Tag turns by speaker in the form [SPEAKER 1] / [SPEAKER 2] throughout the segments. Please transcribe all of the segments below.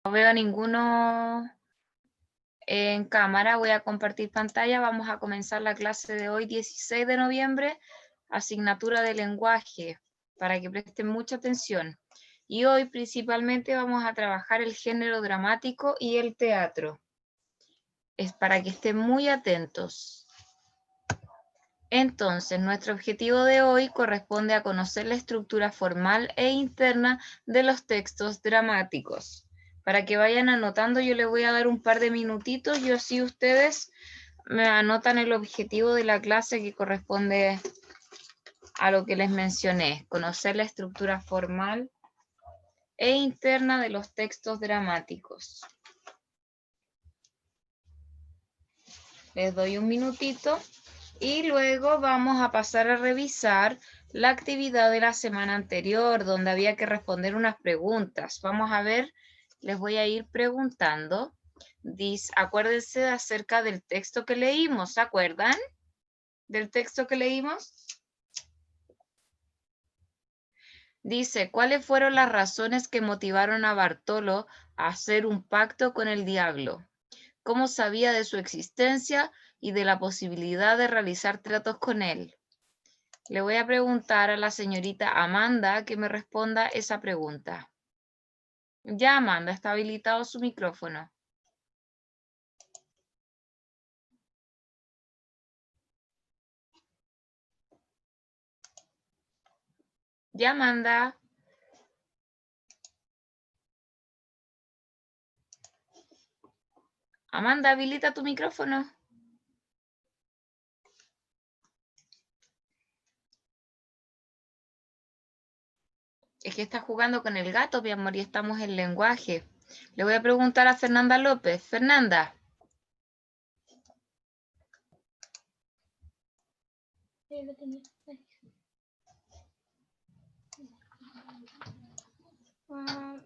[SPEAKER 1] No veo a ninguno en cámara. Voy a compartir pantalla. Vamos a comenzar la clase de hoy, 16 de noviembre, asignatura de lenguaje, para que presten mucha atención. Y hoy principalmente vamos a trabajar el género dramático y el teatro. Es para que estén muy atentos. Entonces, nuestro objetivo de hoy corresponde a conocer la estructura formal e interna de los textos dramáticos. Para que vayan anotando, yo les voy a dar un par de minutitos y así ustedes me anotan el objetivo de la clase que corresponde a lo que les mencioné, conocer la estructura formal e interna de los textos dramáticos. Les doy un minutito y luego vamos a pasar a revisar la actividad de la semana anterior, donde había que responder unas preguntas. Vamos a ver, les voy a ir preguntando. Acuérdense acerca del texto que leímos, ¿se acuerdan del texto que leímos? Dice, ¿cuáles fueron las razones que motivaron a Bartolo a hacer un pacto con el diablo? ¿Cómo sabía de su existencia y de la posibilidad de realizar tratos con él? Le voy a preguntar a la señorita Amanda que me responda esa pregunta. Ya, Amanda, está habilitado su micrófono. Ya, Amanda. Amanda, habilita tu micrófono. Es que está jugando con el gato, mi amor, y estamos en lenguaje. Le voy a preguntar a Fernanda López. Fernanda.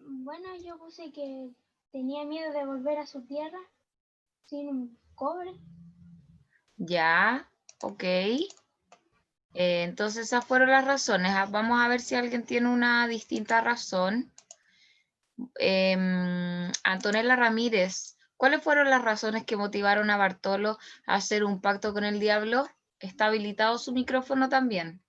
[SPEAKER 2] Bueno, yo puse que tenía miedo de volver a su tierra sin un cobre.
[SPEAKER 1] Ya, ok. Entonces esas fueron las razones. Vamos a ver si alguien tiene una distinta razón. Antonella Ramírez, ¿cuáles fueron las razones que motivaron a Bartolo a hacer un pacto con el diablo? ¿Está habilitado su micrófono también?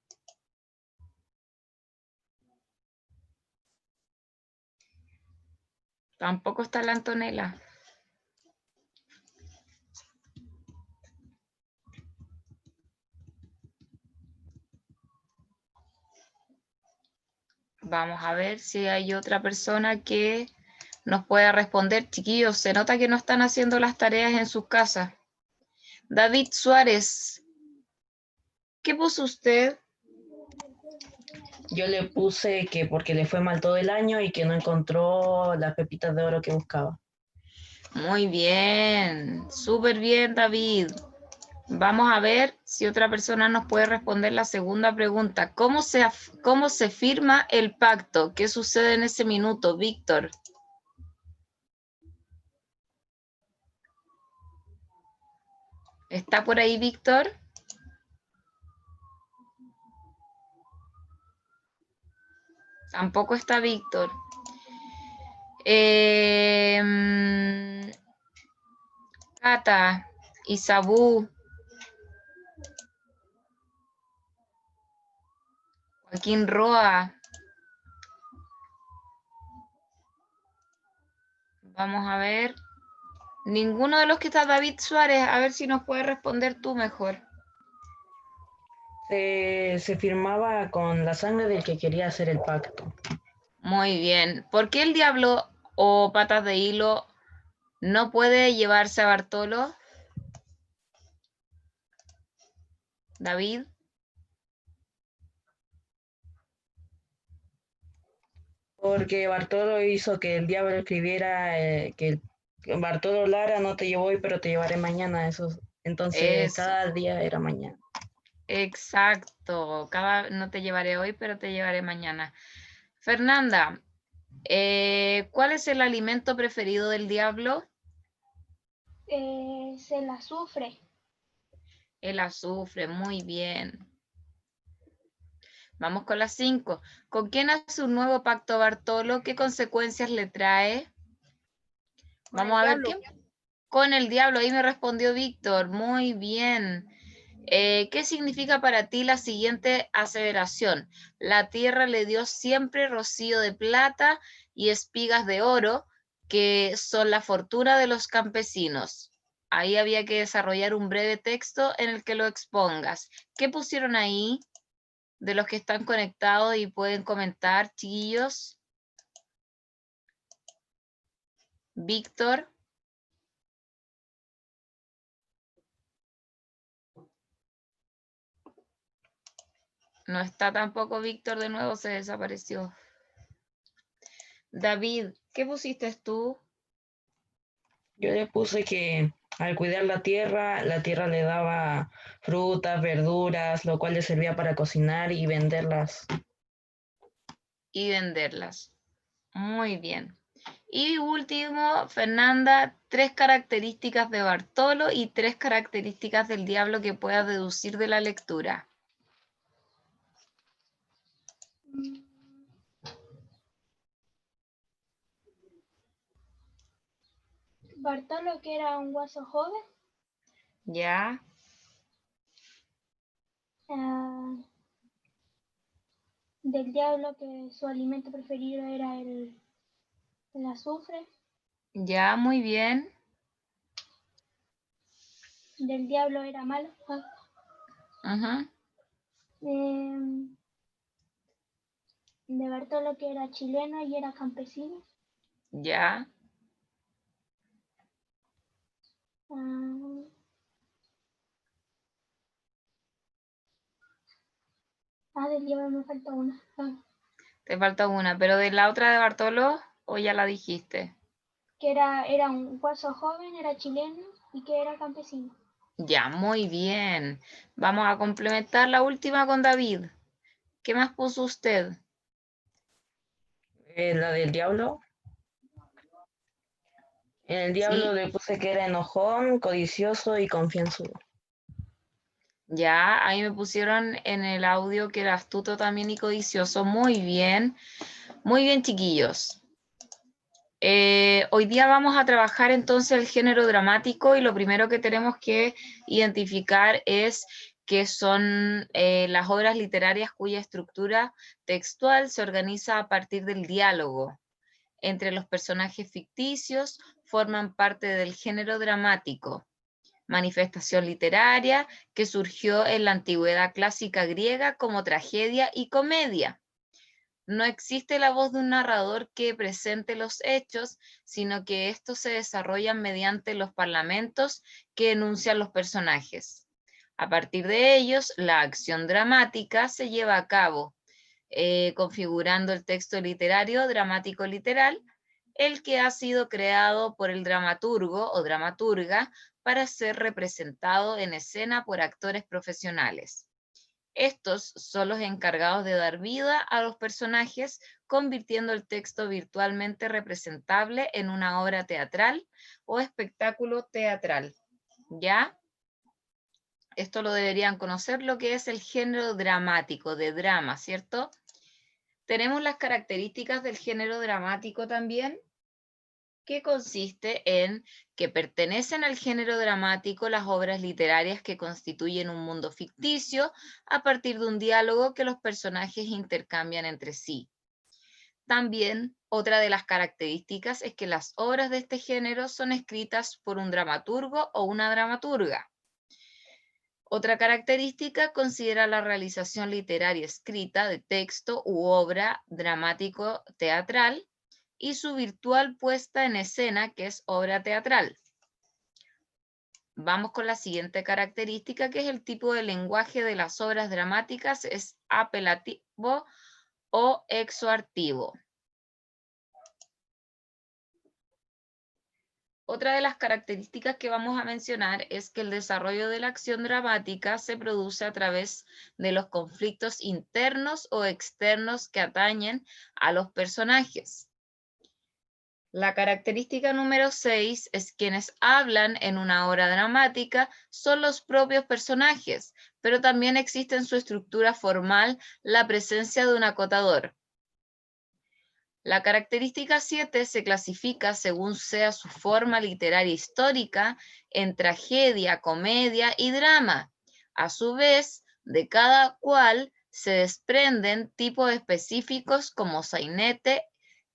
[SPEAKER 1] Tampoco está la Antonella. Vamos a ver si hay otra persona que nos pueda responder. Chiquillos, se nota que no están haciendo las tareas en sus casas. David Suárez, ¿qué puso usted?
[SPEAKER 3] Yo le puse que porque le fue mal todo el año y que no encontró las pepitas de oro que buscaba.
[SPEAKER 1] Muy bien, súper bien, David. Vamos a ver si otra persona nos puede responder la segunda pregunta. ¿Cómo se firma el pacto? ¿Qué sucede en ese minuto, Víctor? ¿Está por ahí, Víctor? Tampoco está Víctor. Cata, Isabú, Joaquín Roa. Vamos a ver. Ninguno de los que está David Suárez. A ver si nos puede responder tú mejor.
[SPEAKER 3] Se firmaba con la sangre del que quería hacer el pacto.
[SPEAKER 1] Muy bien. ¿Por qué el diablo o patas de hilo no puede llevarse a Bartolo? David.
[SPEAKER 3] Porque Bartolo hizo que el diablo escribiera que Bartolo Lara no te llevo hoy, pero te llevaré mañana. Entonces
[SPEAKER 1] Eso,
[SPEAKER 3] cada día era mañana.
[SPEAKER 1] exacto. No te llevaré hoy, pero te llevaré mañana. Fernanda, ¿cuál es el alimento preferido del diablo?
[SPEAKER 2] Se la sufre.
[SPEAKER 1] El azufre, muy bien. Vamos con las 5. ¿Con quién hace un nuevo pacto Bartolo? ¿Qué consecuencias le trae? Vamos a ver qué. Con el diablo, ahí me respondió Víctor. Muy bien. ¿Qué significa para ti la siguiente aseveración? La tierra le dio siempre rocío de plata y espigas de oro, que son la fortuna de los campesinos. Ahí había que desarrollar un breve texto en el que lo expongas. ¿Qué pusieron ahí de los que están conectados y pueden comentar, chiquillos? Víctor. No está tampoco Víctor, de nuevo se desapareció. David, ¿qué pusiste tú?
[SPEAKER 3] Yo le puse que al cuidar la tierra le daba frutas, verduras, lo cual le servía para cocinar y venderlas.
[SPEAKER 1] Y venderlas. Muy bien. Y último, Fernanda, 3 características de Bartolo y 3 características del diablo que puedas deducir de la lectura.
[SPEAKER 2] Bartolo, que era un guaso joven.
[SPEAKER 1] ¿Ya?
[SPEAKER 2] Del diablo, que su alimento preferido era el azufre.
[SPEAKER 1] Ya, muy bien.
[SPEAKER 2] Del diablo era malo.
[SPEAKER 1] Ajá.
[SPEAKER 2] De Bartolo, que era chileno y era campesino.
[SPEAKER 1] Ya.
[SPEAKER 2] Del diablo me falta una.
[SPEAKER 1] Te falta una, pero de la otra de Bartolo, ¿o ya la dijiste?
[SPEAKER 2] Que era un guaso joven, era chileno y que era campesino.
[SPEAKER 1] Ya, muy bien. Vamos a complementar la última con David. ¿Qué más puso usted?
[SPEAKER 3] La del diablo. En el diablo
[SPEAKER 1] Sí.
[SPEAKER 3] le puse que era enojón, codicioso y confianzudo.
[SPEAKER 1] Ya, ahí me pusieron en el audio que era astuto también y codicioso. Muy bien, chiquillos. Hoy día vamos a trabajar entonces el género dramático y lo primero que tenemos que identificar es que son las obras literarias cuya estructura textual se organiza a partir del diálogo entre los personajes ficticios, forman parte del género dramático, manifestación literaria que surgió en la antigüedad clásica griega como tragedia y comedia. No existe la voz de un narrador que presente los hechos, sino que estos se desarrollan mediante los parlamentos que enuncian los personajes. A partir de ellos, la acción dramática se lleva a cabo, configurando el texto literario dramático literal, el que ha sido creado por el dramaturgo o dramaturga para ser representado en escena por actores profesionales. Estos son los encargados de dar vida a los personajes, convirtiendo el texto virtualmente representable en una obra teatral o espectáculo teatral. ¿Ya? Esto lo deberían conocer, lo que es el género dramático, de drama, ¿cierto? Tenemos las características del género dramático también, que consiste en que pertenecen al género dramático las obras literarias que constituyen un mundo ficticio a partir de un diálogo que los personajes intercambian entre sí. También, otra de las características es que las obras de este género son escritas por un dramaturgo o una dramaturga. Otra característica considera la realización literaria escrita de texto u obra dramático-teatral, y su virtual puesta en escena, que es obra teatral. Vamos con la siguiente característica, que es el tipo de lenguaje de las obras dramáticas, es apelativo o exhortativo. Otra de las características que vamos a mencionar es que el desarrollo de la acción dramática se produce a través de los conflictos internos o externos que atañen a los personajes. La característica número 6 es quienes hablan en una obra dramática son los propios personajes, pero también existe en su estructura formal la presencia de un acotador. La característica 7 se clasifica según sea su forma literaria histórica en tragedia, comedia y drama. A su vez, de cada cual se desprenden tipos específicos como sainete,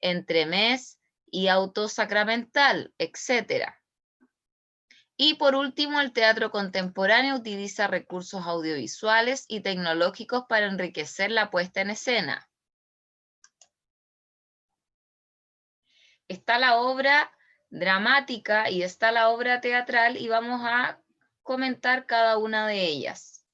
[SPEAKER 1] entremés y auto sacramental, etc. Y por último, el teatro contemporáneo utiliza recursos audiovisuales y tecnológicos para enriquecer la puesta en escena. Está la obra dramática y está la obra teatral y vamos a comentar cada una de ellas.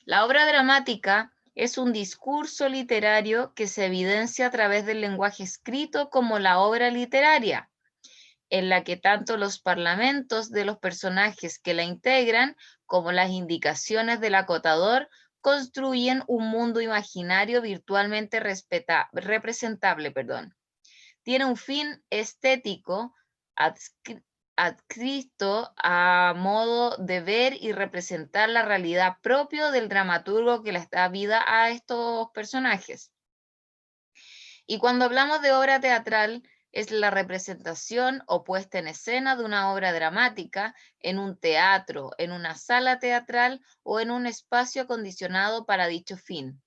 [SPEAKER 1] La obra dramática es un discurso literario que se evidencia a través del lenguaje escrito como la obra literaria, en la que tanto los parlamentos de los personajes que la integran como las indicaciones del acotador construyen un mundo imaginario virtualmente representable. Tiene un fin estético adscrito a modo de ver y representar la realidad propio del dramaturgo que les da vida a estos personajes. Y cuando hablamos de obra teatral, es la representación o puesta en escena de una obra dramática en un teatro, en una sala teatral o en un espacio acondicionado para dicho fin.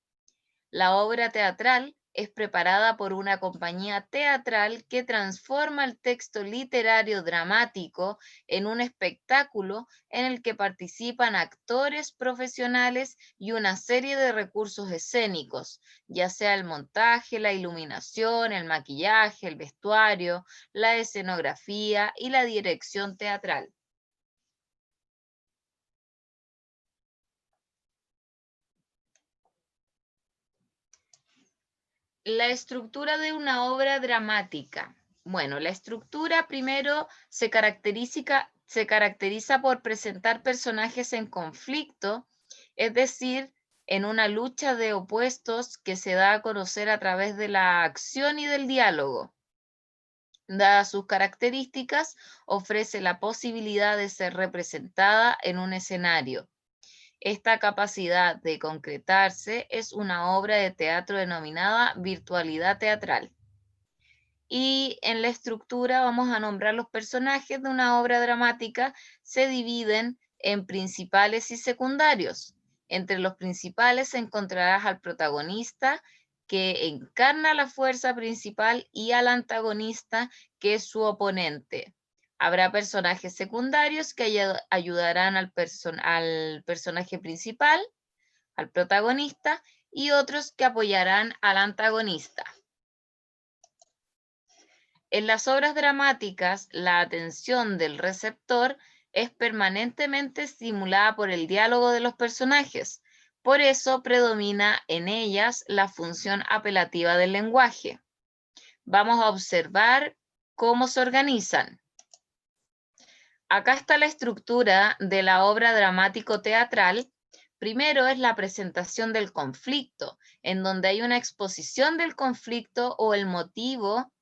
[SPEAKER 1] La obra teatral es preparada por una compañía teatral que transforma el texto literario dramático en un espectáculo en el que participan actores profesionales y una serie de recursos escénicos, ya sea el montaje, la iluminación, el maquillaje, el vestuario, la escenografía y la dirección teatral. La estructura de una obra dramática. Bueno, la estructura primero se caracteriza por presentar personajes en conflicto, es decir, en una lucha de opuestos que se da a conocer a través de la acción y del diálogo. Dadas sus características, ofrece la posibilidad de ser representada en un escenario. Esta capacidad de concretarse es una obra de teatro denominada virtualidad teatral. Y en la estructura vamos a nombrar los personajes de una obra dramática, se dividen en principales y secundarios. Entre los principales encontrarás al protagonista, que encarna la fuerza principal, y al antagonista, que es su oponente. Habrá personajes secundarios que ayudarán al personaje principal, al protagonista, y otros que apoyarán al antagonista. En las obras dramáticas, la atención del receptor es permanentemente estimulada por el diálogo de los personajes. Por eso predomina en ellas la función apelativa del lenguaje. Vamos a observar cómo se organizan. Acá está la estructura de la obra dramático-teatral. Primero es la presentación del conflicto, en donde hay una exposición del conflicto o el motivo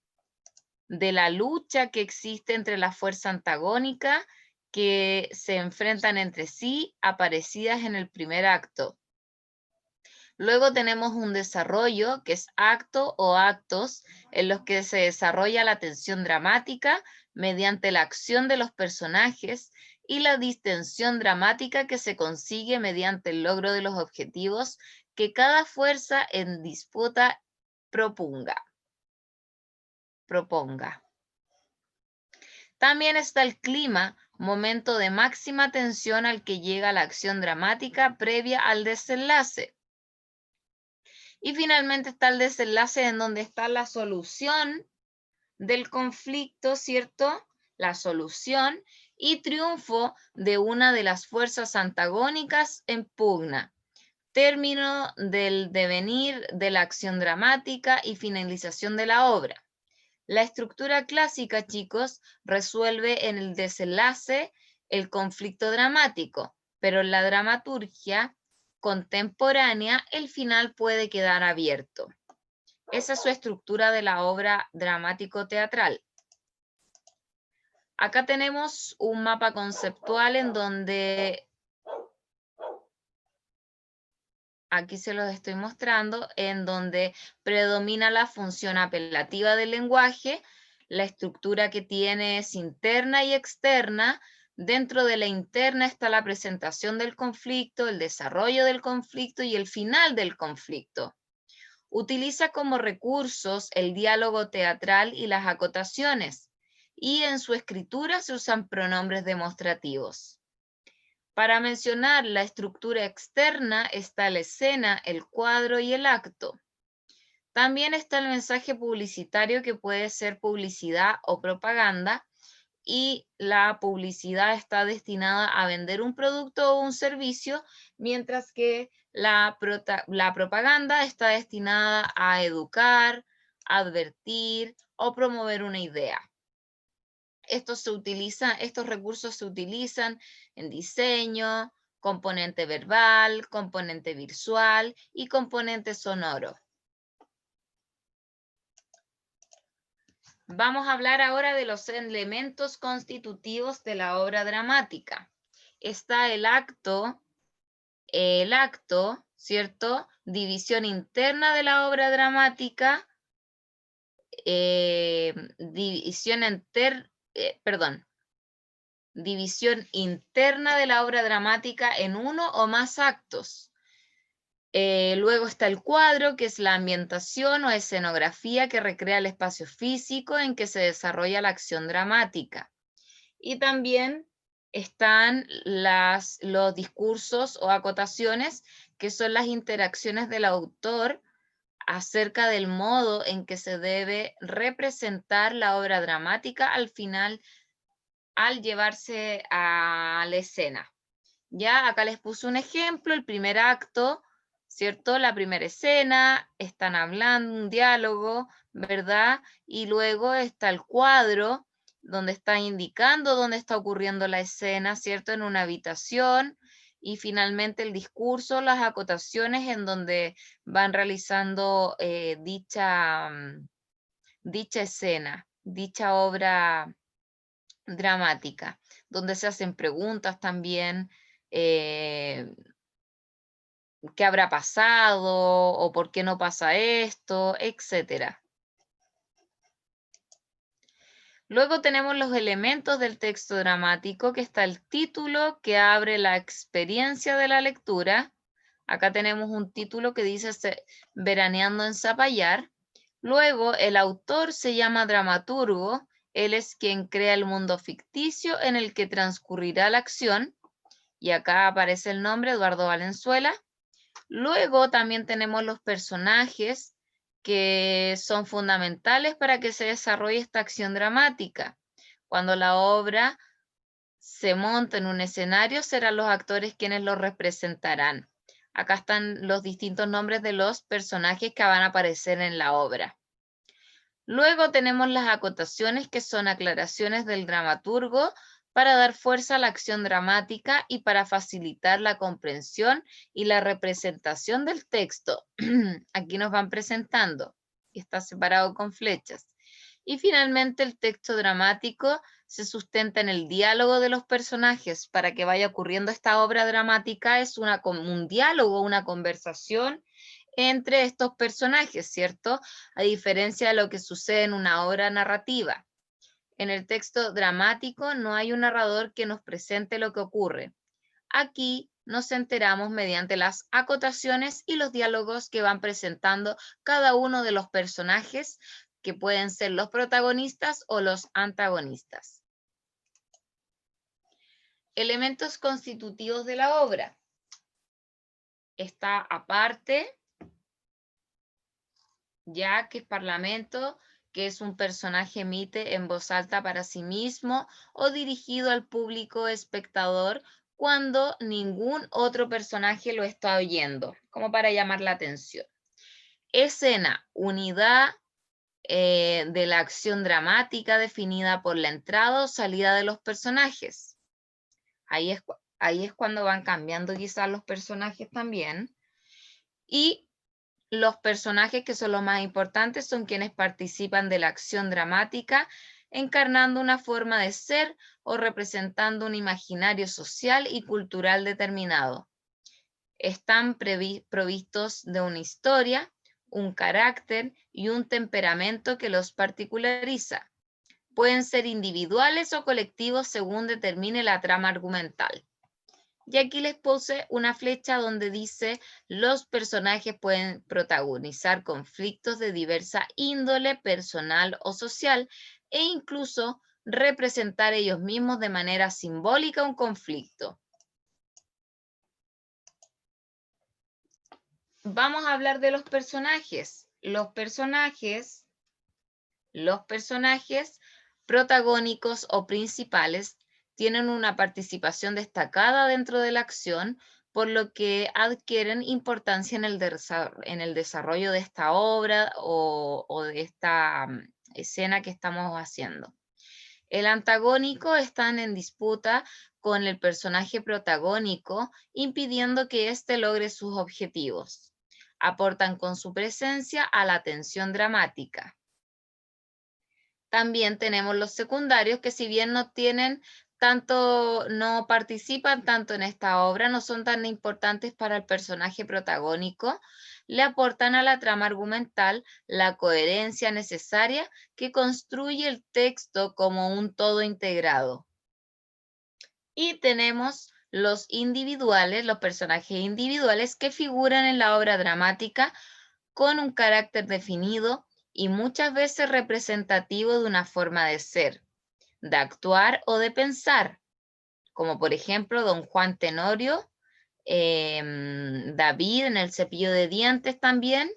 [SPEAKER 1] de la lucha que existe entre la fuerza antagónica que se enfrentan entre sí, aparecidas en el primer acto. Luego tenemos un desarrollo, que es acto o actos, en los que se desarrolla la tensión dramática mediante la acción de los personajes y la distensión dramática que se consigue mediante el logro de los objetivos que cada fuerza en disputa proponga. También está el clima, momento de máxima tensión al que llega la acción dramática previa al desenlace. Y finalmente está el desenlace, en donde está la solución del conflicto, ¿cierto? La solución y triunfo de una de las fuerzas antagónicas en pugna. Término del devenir de la acción dramática y finalización de la obra. La estructura clásica, chicos, resuelve en el desenlace el conflicto dramático, pero en la dramaturgia contemporánea el final puede quedar abierto. Esa es su estructura de la obra dramático-teatral. Acá tenemos un mapa conceptual en donde aquí se los estoy mostrando, en donde predomina la función apelativa del lenguaje, la estructura que tiene es interna y externa. Dentro de la interna está la presentación del conflicto, el desarrollo del conflicto y el final del conflicto. Utiliza como recursos el diálogo teatral y las acotaciones, y en su escritura se usan pronombres demostrativos. Para mencionar la estructura externa está la escena, el cuadro y el acto. También está el mensaje publicitario, que puede ser publicidad o propaganda, y la publicidad está destinada a vender un producto o un servicio, mientras que la propaganda está destinada a educar, advertir o promover una idea. Estos recursos se utilizan en diseño, componente verbal, componente visual y componente sonoro. Vamos a hablar ahora de los elementos constitutivos de la obra dramática. Está el acto, ¿cierto? División interna de la obra dramática, división interna de la obra dramática en uno o más actos. Luego está el cuadro, que es la ambientación o escenografía que recrea el espacio físico en que se desarrolla la acción dramática. Y también están los discursos o acotaciones, que son las interacciones del autor acerca del modo en que se debe representar la obra dramática al final, al llevarse a la escena. Ya acá les puse un ejemplo, el primer acto, ¿cierto? La primera escena, están hablando, un diálogo, ¿verdad? Y luego está el cuadro, donde está indicando dónde está ocurriendo la escena, ¿cierto? En una habitación. Y finalmente el discurso, las acotaciones en donde van realizando dicha escena, dicha obra dramática, donde se hacen preguntas también, eh, qué habrá pasado o por qué no pasa esto, etcétera. Luego tenemos los elementos del texto dramático, que está el título, que abre la experiencia de la lectura. Acá tenemos un título que dice Veraneando en Zapallar. Luego el autor se llama dramaturgo. Él es quien crea el mundo ficticio en el que transcurrirá la acción. Y acá aparece el nombre, Eduardo Valenzuela. Luego también tenemos los personajes, que son fundamentales para que se desarrolle esta acción dramática. Cuando la obra se monta en un escenario, serán los actores quienes lo representarán. Acá están los distintos nombres de los personajes que van a aparecer en la obra. Luego tenemos las acotaciones, que son aclaraciones del dramaturgo para dar fuerza a la acción dramática y para facilitar la comprensión y la representación del texto. Aquí nos van presentando, y está separado con flechas. Y finalmente el texto dramático se sustenta en el diálogo de los personajes. Para que vaya ocurriendo esta obra dramática es un diálogo, una conversación entre estos personajes, ¿cierto? A diferencia de lo que sucede en una obra narrativa. En el texto dramático no hay un narrador que nos presente lo que ocurre. Aquí nos enteramos mediante las acotaciones y los diálogos que van presentando cada uno de los personajes, que pueden ser los protagonistas o los antagonistas. Elementos constitutivos de la obra. Está aparte, ya que es parlamento, que es un personaje emite en voz alta para sí mismo o dirigido al público espectador cuando ningún otro personaje lo está oyendo, como para llamar la atención. Escena, unidad de la acción dramática definida por la entrada o salida de los personajes. Ahí es cuando van cambiando quizás los personajes también. Y los personajes, que son los más importantes, son quienes participan de la acción dramática, encarnando una forma de ser o representando un imaginario social y cultural determinado. Están provistos de una historia, un carácter y un temperamento que los particulariza. Pueden ser individuales o colectivos según determine la trama argumental. Y aquí les puse una flecha donde dice los personajes pueden protagonizar conflictos de diversa índole personal o social e incluso representar ellos mismos de manera simbólica un conflicto. Vamos a hablar de los personajes. Los personajes protagónicos o principales tienen una participación destacada dentro de la acción, por lo que adquieren importancia en el desarrollo de esta obra o de esta escena que estamos haciendo. El antagónico están en disputa con el personaje protagónico, impidiendo que éste logre sus objetivos. Aportan con su presencia a la tensión dramática. También tenemos los secundarios que, si bien no participan tanto en esta obra, no son tan importantes para el personaje protagónico, le aportan a la trama argumental la coherencia necesaria que construye el texto como un todo integrado. Y tenemos los personajes individuales que figuran en la obra dramática con un carácter definido y muchas veces representativo de una forma de ser, de actuar o de pensar, como por ejemplo Don Juan Tenorio, David en El cepillo de dientes también.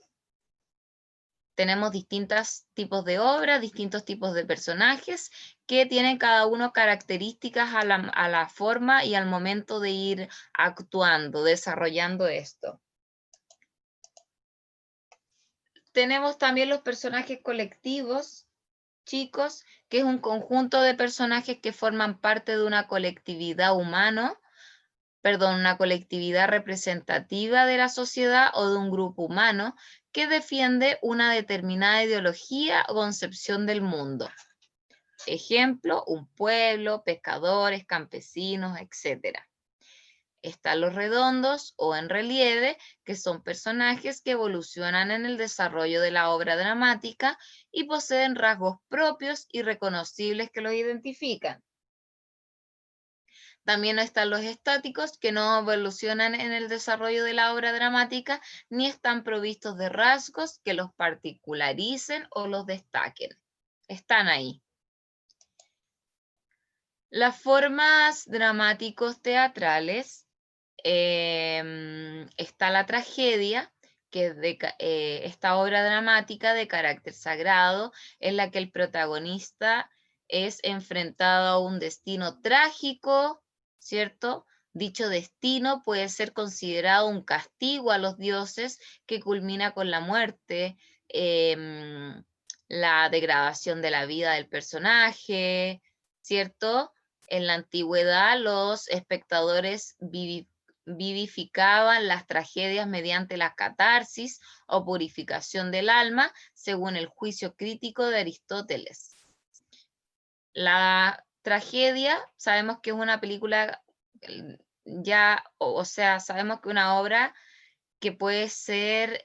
[SPEAKER 1] Tenemos distintos tipos de obras, distintos tipos de personajes que tienen cada uno características a la forma y al momento de ir actuando, desarrollando esto. Tenemos también los personajes colectivos, chicos, que es un conjunto de personajes que forman parte de una colectividad una colectividad representativa de la sociedad o de un grupo humano que defiende una determinada ideología o concepción del mundo. Ejemplo, un pueblo, pescadores, campesinos, etc. Están los redondos o en relieve, que son personajes que evolucionan en el desarrollo de la obra dramática y poseen rasgos propios y reconocibles que los identifican. También están los estáticos, que no evolucionan en el desarrollo de la obra dramática ni están provistos de rasgos que los particularicen o los destaquen. Están ahí. Las formas dramáticos teatrales. Está la tragedia, que es esta obra dramática de carácter sagrado, en la que el protagonista es enfrentado a un destino trágico, ¿cierto? Dicho destino puede ser considerado un castigo a los dioses que culmina con la muerte, la degradación de la vida del personaje, ¿cierto? En la antigüedad los espectadores vivificaban las tragedias mediante la catarsis o purificación del alma, según el juicio crítico de Aristóteles. La tragedia, sabemos que es una película sabemos que una obra que puede ser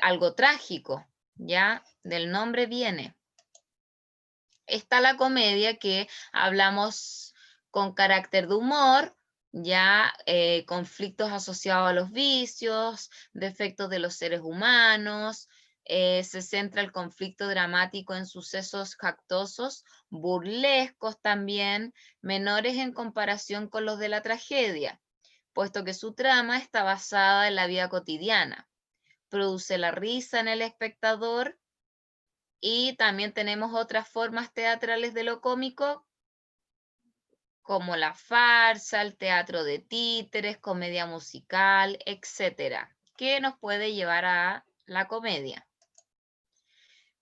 [SPEAKER 1] algo trágico, ¿ya? Del nombre viene. Está la comedia, que hablamos con carácter de humor, ya conflictos asociados a los vicios, defectos de los seres humanos, se centra el conflicto dramático en sucesos jactosos, burlescos también, menores en comparación con los de la tragedia, puesto que su trama está basada en la vida cotidiana. Produce la risa en el espectador. Y también tenemos otras formas teatrales de lo cómico, como la farsa, el teatro de títeres, comedia musical, etc., que nos puede llevar a la comedia.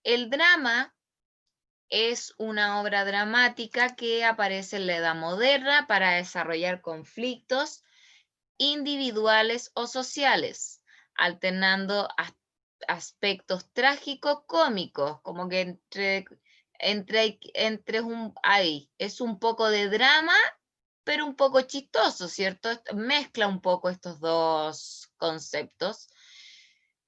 [SPEAKER 1] El drama es una obra dramática que aparece en la Edad Moderna para desarrollar conflictos individuales o sociales, alternando aspectos trágicos cómicos, como que es un poco de drama pero un poco chistoso, ¿cierto? Mezcla un poco estos dos conceptos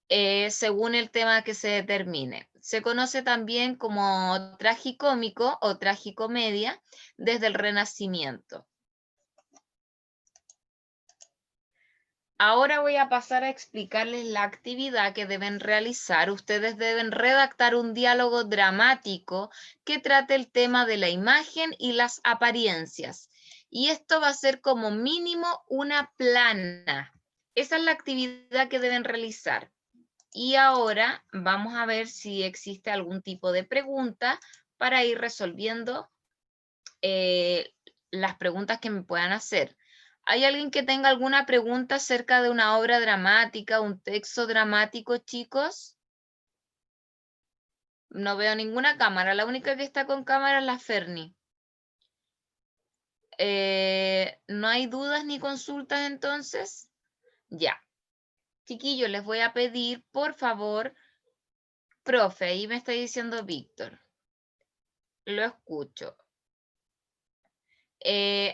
[SPEAKER 1] según el tema que se determine. Se conoce también como tragicómico o tragicomedia desde el Renacimiento. Ahora voy a pasar a explicarles la actividad que deben realizar. Ustedes deben redactar un diálogo dramático que trate el tema de la imagen y las apariencias. Y esto va a ser como mínimo una plana. Esa es la actividad que deben realizar. Y ahora vamos a ver si existe algún tipo de pregunta para ir resolviendo las preguntas que me puedan hacer. ¿Hay alguien que tenga alguna pregunta acerca de una obra dramática, un texto dramático, chicos? No veo ninguna cámara. La única que está con cámara es la Ferni. ¿No hay dudas ni consultas entonces? Ya. Chiquillos, les voy a pedir, por favor, profe, ahí me está diciendo Víctor. Lo escucho.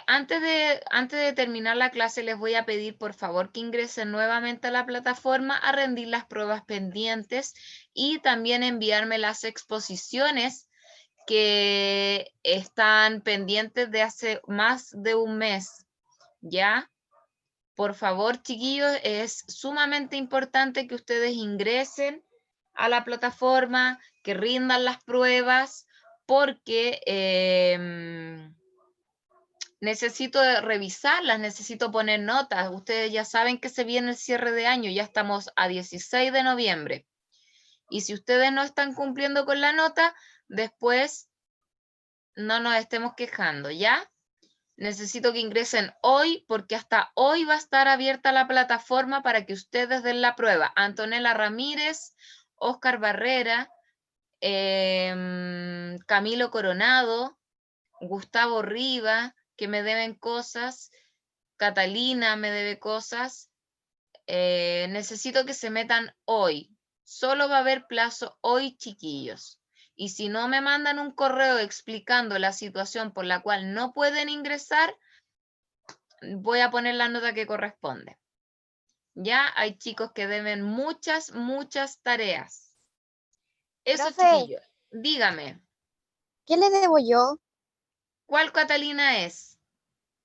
[SPEAKER 1] Antes de terminar la clase, les voy a pedir por favor que ingresen nuevamente a la plataforma a rendir las pruebas pendientes y también enviarme las exposiciones que están pendientes de hace más de un mes, ¿ya? Por favor, chiquillos, es sumamente importante que ustedes ingresen a la plataforma, que rindan las pruebas, porque necesito revisarlas, necesito poner notas. Ustedes ya saben que se viene el cierre de año, ya estamos a 16 de noviembre. Y si ustedes no están cumpliendo con la nota, después no nos estemos quejando, ¿ya? Necesito que ingresen hoy porque hasta hoy va a estar abierta la plataforma para que ustedes den la prueba. Antonella Ramírez, Oscar Barrera, Camilo Coronado, Gustavo Riva, que me deben cosas, Catalina me debe cosas, necesito que se metan hoy. Solo va a haber plazo hoy, chiquillos. Y si no me mandan un correo explicando la situación por la cual no pueden ingresar, voy a poner la nota que corresponde. Ya hay chicos que deben muchas, muchas tareas. Eso,
[SPEAKER 4] Profe,
[SPEAKER 1] chiquillos. Dígame,
[SPEAKER 4] ¿qué le debo yo?
[SPEAKER 1] ¿cuál Catalina es?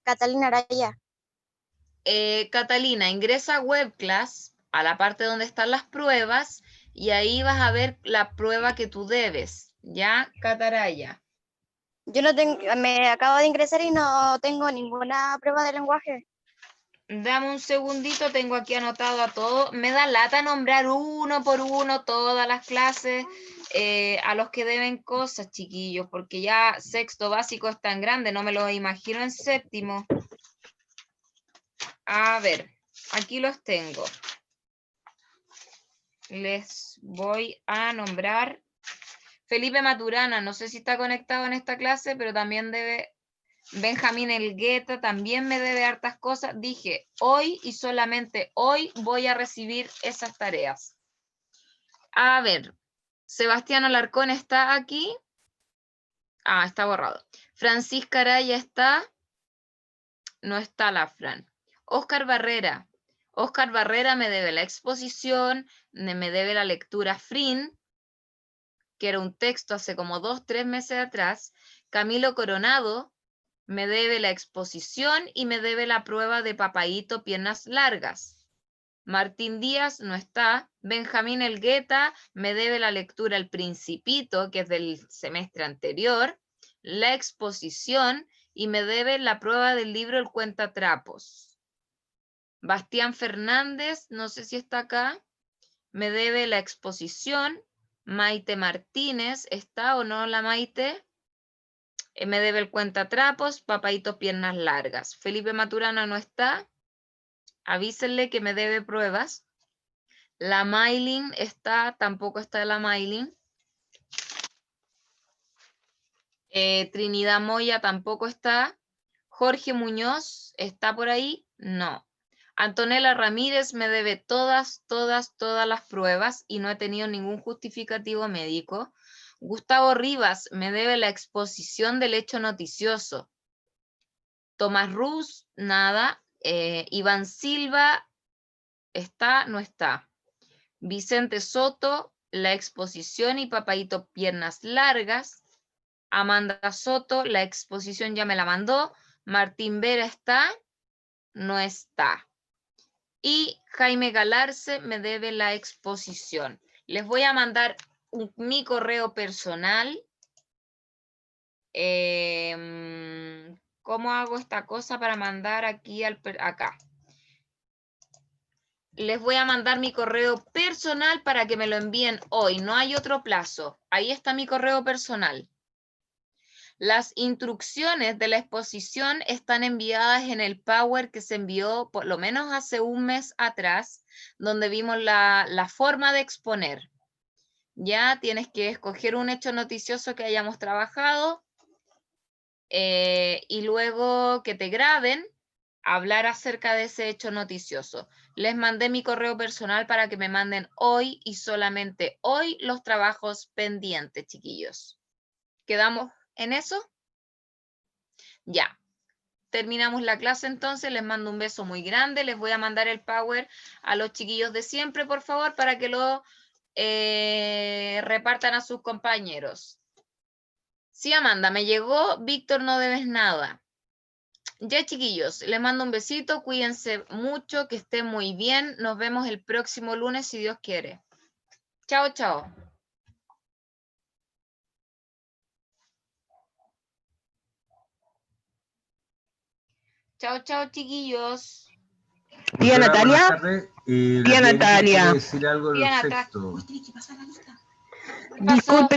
[SPEAKER 4] Catalina Araya.
[SPEAKER 1] Catalina, ingresa a WebClass, a la parte donde están las pruebas, y ahí vas a ver la prueba que tú debes. ¿Ya, Cataraya?
[SPEAKER 4] Yo no tengo, me acabo de ingresar y no tengo ninguna prueba de lenguaje.
[SPEAKER 1] Dame un segundito, tengo aquí anotado a todo. Me da lata nombrar uno por uno todas las clases a los que deben cosas, chiquillos, porque ya sexto básico es tan grande, no me lo imagino en séptimo. A ver, aquí los tengo. Les voy a nombrar Felipe Maturana, no sé si está conectado en esta clase, pero también debe. Benjamín Elgueta también me debe hartas cosas. Dije, hoy y solamente hoy voy a recibir esas tareas. A ver, Sebastián Alarcón está aquí. Ah, está borrado. Francisca Araya está. No está la Fran. Oscar Barrera. Oscar Barrera me debe la exposición, me debe la lectura FRIN, que era un texto hace como 2-3 meses atrás. Camilo Coronado me debe la exposición y me debe la prueba de papaíto piernas largas. Martín Díaz no está. Benjamín Elgueta me debe la lectura El Principito, que es del semestre anterior, la exposición y me debe la prueba del libro El Cuentatrapos. Bastián Fernández, no sé si está acá, me debe la exposición. Maite Martínez, ¿está o no la Maite? Me debe el cuentatrapos, papaíto piernas largas. Felipe Maturana no está. Avísenle que me debe pruebas. La Maylin está, tampoco está la Maylin. Trinidad Moya tampoco está. Jorge Muñoz, ¿está por ahí? No. Antonella Ramírez me debe todas las pruebas y no he tenido ningún justificativo médico. Gustavo Rivas me debe la exposición del hecho noticioso. Tomás Ruz, nada. Iván Silva, ¿está? No está. Vicente Soto, la exposición y Papaito Piernas Largas. Amanda Soto, la exposición ya me la mandó. Martín Vera, ¿está? No está. Y Jaime Galarce me debe la exposición. Les voy a mandar mi correo personal. ¿Cómo hago esta cosa para mandar aquí acá? Les voy a mandar mi correo personal para que me lo envíen hoy. No hay otro plazo. Ahí está mi correo personal. Las instrucciones de la exposición están enviadas en el Power que se envió por lo menos hace un mes atrás, donde vimos la forma de exponer. Ya tienes que escoger un hecho noticioso que hayamos trabajado y luego que te graben, hablar acerca de ese hecho noticioso. Les mandé mi correo personal para que me manden hoy y solamente hoy los trabajos pendientes, chiquillos. ¿Quedamos en eso? Ya. Terminamos la clase entonces, les mando un beso muy grande, les voy a mandar el Power a los chiquillos de siempre, por favor, para que lo repartan a sus compañeros. Sí, Amanda, me llegó, Víctor, no debes nada. Ya, chiquillos, les mando un besito, cuídense mucho, que estén muy bien, nos vemos el próximo lunes si Dios quiere. Chao, chao. Chao, chao, chiquillos.
[SPEAKER 5] Tía
[SPEAKER 6] Doctora,
[SPEAKER 5] Natalia.
[SPEAKER 6] buenas tardes.
[SPEAKER 5] Tía
[SPEAKER 6] La
[SPEAKER 5] Natalia.
[SPEAKER 6] quiere decir algo en
[SPEAKER 1] Tía
[SPEAKER 6] los
[SPEAKER 1] Natalia.
[SPEAKER 6] sextos.
[SPEAKER 1] ¿Qué pasó?
[SPEAKER 5] Disculpe